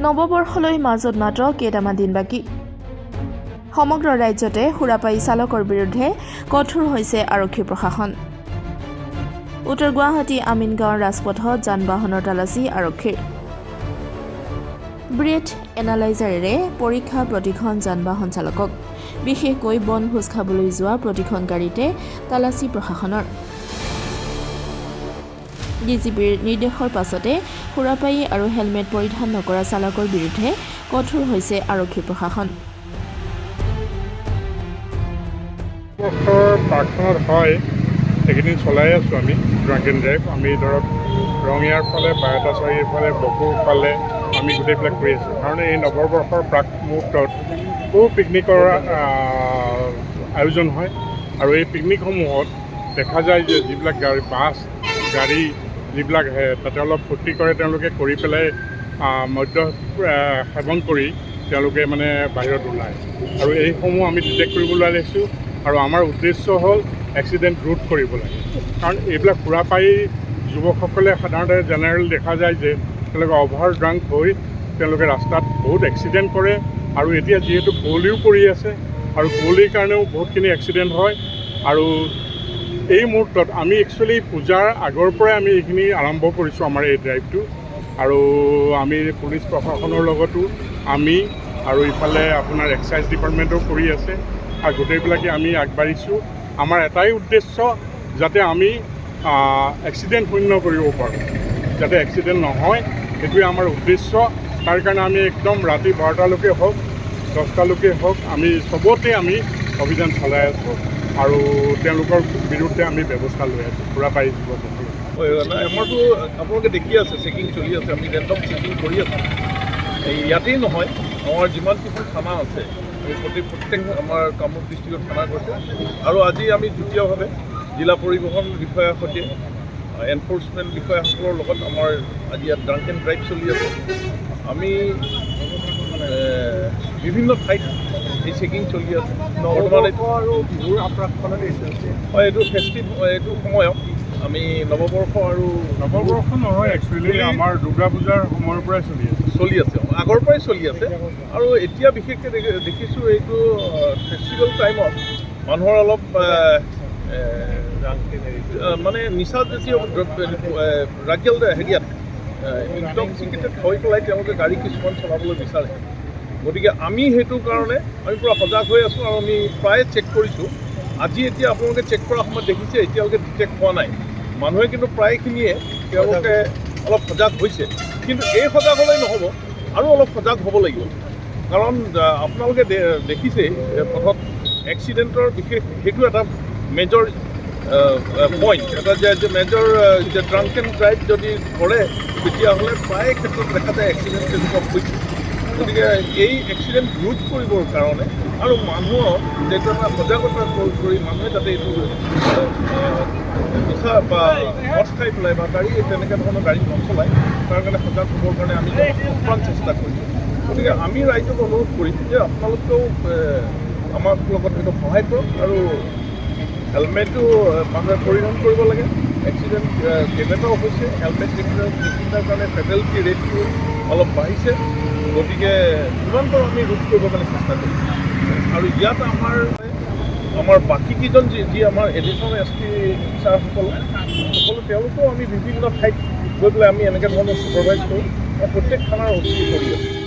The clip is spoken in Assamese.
নৱবৰ্ষলৈ মাজত মাত্ৰ কেইটামান দিন বাকী। সমগ্ৰ ৰাজ্যতে সুৰাপায়ী চালকৰ বিৰুদ্ধে কঠোৰ হৈছে আৰক্ষী প্ৰশাসন। উত্তৰ গুৱাহাটী আমিনগাঁৱৰ ৰাজপথত যান বাহনৰ তালাচী আৰক্ষীৰ। ব্ৰেথ এনালাইজাৰেৰে পৰীক্ষা প্ৰতিখন যান বাহন চালকক, বিশেষকৈ বনভোজ খাবলৈ যোৱা প্ৰতিখন গাড়ীতে তালাচী প্ৰশাসনৰ। ডিজিপিৰ নিৰ্দেশৰ পাছতে সুৰাপায়ী আৰু হেলমেট পৰিধান নকৰা চালকৰ বিৰুদ্ধে কঠোৰ হৈছে আৰক্ষী প্ৰশাসন। পাৰ্কখনত হয় এইকেইদিন চলাই আছোঁ আমি ড্ৰাংক এণ্ড ড্ৰাইভ। আমি ধৰক ৰঙিয়াৰ ফালে বায়তাচাৰীৰ ফালে বকুৰ ফালে আমি গোটেইবিলাক কৰি আছোঁ। কাৰণ এই নৱবৰ্ষৰ প্ৰাক মুহূৰ্তত বহু পিকনিকৰ আয়োজন হয় আৰু এই পিকনিকসমূহত দেখা যায় যে যিবিলাক বাছ গাড়ী যিবিলাক তাতে অলপ ফূৰ্তি কৰে, তেওঁলোকে কৰি পেলাই মদ্য সেৱন কৰি তেওঁলোকে মানে বাহিৰত ওলায় আৰু এইসমূহ আমি ডিটেক্ট কৰিবলৈ লৈছোঁ। আৰু আমাৰ উদ্দেশ্য হ'ল এক্সিডেণ্ট ৰোধ কৰিব লাগে। কাৰণ এইবিলাক সুৰাপায়ী যুৱকসকলে সাধাৰণতে জেনেৰেল দেখা যায় যে তেওঁলোকে অভাৰ ড্ৰাংক হৈ তেওঁলোকে ৰাস্তাত বহুত এক্সিডেণ্ট কৰে আৰু এতিয়া যিহেতু কুঁৱলীও পৰি আছে আৰু কুঁৱলীৰ কাৰণেও বহুতখিনি এক্সিডেণ্ট হয়। আৰু এই মুহূৰ্তত আমি একচুৱেলি পূজাৰ আগৰ পৰাই আমি এইখিনি আৰম্ভ কৰিছোঁ আমাৰ এই ড্ৰাইভটো। আৰু আমি পুলিচ প্ৰশাসনৰ লগতো আমি আৰু ইফালে আপোনাৰ এক্সাইজ ডিপাৰ্টমেণ্টো কৰি আছে আৰু গোটেইবিলাকে আমি আগবাঢ়িছোঁ। আমাৰ এটাই উদ্দেশ্য যাতে আমি এক্সিডেণ্ট শূন্য কৰিব পাৰোঁ, যাতে এক্সিডেণ্ট নহয়, সেইটোৱে আমাৰ উদ্দেশ্য। তাৰ কাৰণে আমি একদম ৰাতি 12টালৈকে হওক 10টালৈকে হওক আমি চবতে আমি অভিযান চলাই আছোঁ আৰু তেওঁলোকৰ বিৰুদ্ধে আমি ব্যৱস্থা লৈ আছোঁ সুৰাপায়ী যুৱকসকলে। আমাৰতো আপোনালোকে দেখি আছে চেকিং চলি আছে, আমি ৰেণ্ডম চেকিং কৰি আছোঁ। এই ইয়াতেই নহয়, আমাৰ যিমানকেইখন থানা আছে প্ৰত্যেক আমাৰ কামৰূপ ডিষ্ট্ৰিক্টত থানা গৈছে আৰু আজি আমি যুটীয়াভাৱে জিলা পৰিবহণ বিষয়াৰ সৈতে এনফৰ্চমেণ্ট বিষয়াসকলৰ লগত আমাৰ আজি ইয়াত ড্ৰাংক এণ্ড ড্ৰাইভ চলি আছে। আমি বিভিন্ন ঠাইত এই চেকিং চলি আছে। হয়, এইটো ফেষ্টিভ, এইটো সময়ত আমি নৱবৰ্ষ আৰু নৱবৰ্ষ নহয়, একচুৱেলি আমাৰ দুৰ্গা পূজাৰ সময়ৰ পৰাই চলি আছে, আগৰ পৰাই চলি আছে। আৰু এতিয়া বিশেষকৈ দেখিছোঁ এইটো ফেষ্টিভেল টাইমত মানুহৰ অলপ মানে নিচাজাতীয় ৰাগিয়াল হেৰিয়াত ইনটক্সিকেটেড হৈ পেলাই তেওঁলোকে গাড়ী কিছুমান চলাবলৈ বিচাৰে। গতিকে আমি সেইটো কাৰণে আমি পূৰা সজাগ হৈ আছোঁ আৰু আমি প্ৰায় চেক কৰিছোঁ। আজি এতিয়া আপোনালোকে চেক কৰাৰ সময়ত দেখিছে এতিয়ালৈকে ডিটেক্ট হোৱা নাই। মানুহে কিন্তু প্ৰায়খিনিয়ে তেওঁলোকে অলপ সজাগ হৈছে, কিন্তু এই সজাগ হ'লেই নহ'ব, আৰু অলপ সজাগ হ'ব লাগিব। কাৰণ আপোনালোকে দেখিছেই পথত এক্সিডেণ্টৰ বিশেষ সেইটো এটা মেজৰ পইণ্ট, এটা যে মেজৰ যে ড্ৰাংক এণ্ড ড্ৰাইভ যদি কৰে তেতিয়াহ'লে প্ৰায় ক্ষেত্ৰত দেখা যায় এক্সিডেণ্ট তেনেকুৱা হৈছে। গতিকে এই এক্সিডেণ্ট ৰোধ কৰিবৰ কাৰণে আৰু মানুহক যিটো এটা সজাগতা কৰি মানুহে যাতে এইটো নিচা বা মদ খাই পেলাই বা গাড়ী তেনেকুৱা ধৰণৰ গাড়ী নচলায়, তাৰ কাৰণে সজাগ হ'বৰ কাৰণে আমি আপ্ৰাণ চেষ্টা কৰিছোঁ। গতিকে আমি ৰাইজক অনুৰোধ কৰিম যে আপোনালোকেও আমাৰ লগত সেইটো সহায় কৰক আৰু হেলমেটো মানুহে পৰিধান কৰিব লাগে। এক্সিডেণ্ট কেইবাটাও হৈছে, হেলমেট নিপিন্ধাৰ কাৰণে ফেটেলিটি ৰেটটো অলপ বাঢ়িছে। গতিকে যিমান পাৰোঁ আমি ৰোধ কৰিবৰ কাৰণে চেষ্টা কৰিম। আৰু ইয়াত আমাৰ বাকীকেইজন যি আমাৰ এডিশ্যনেল SP ছাৰসকল তেওঁলোকেও আমি বিভিন্ন ঠাইত গৈ পেলাই আমি এনেকৈ ধৰণৰ ছুপাৰভাইজ কৰোঁ আৰু প্ৰত্যেক থানাৰ OC কৰি আছোঁ।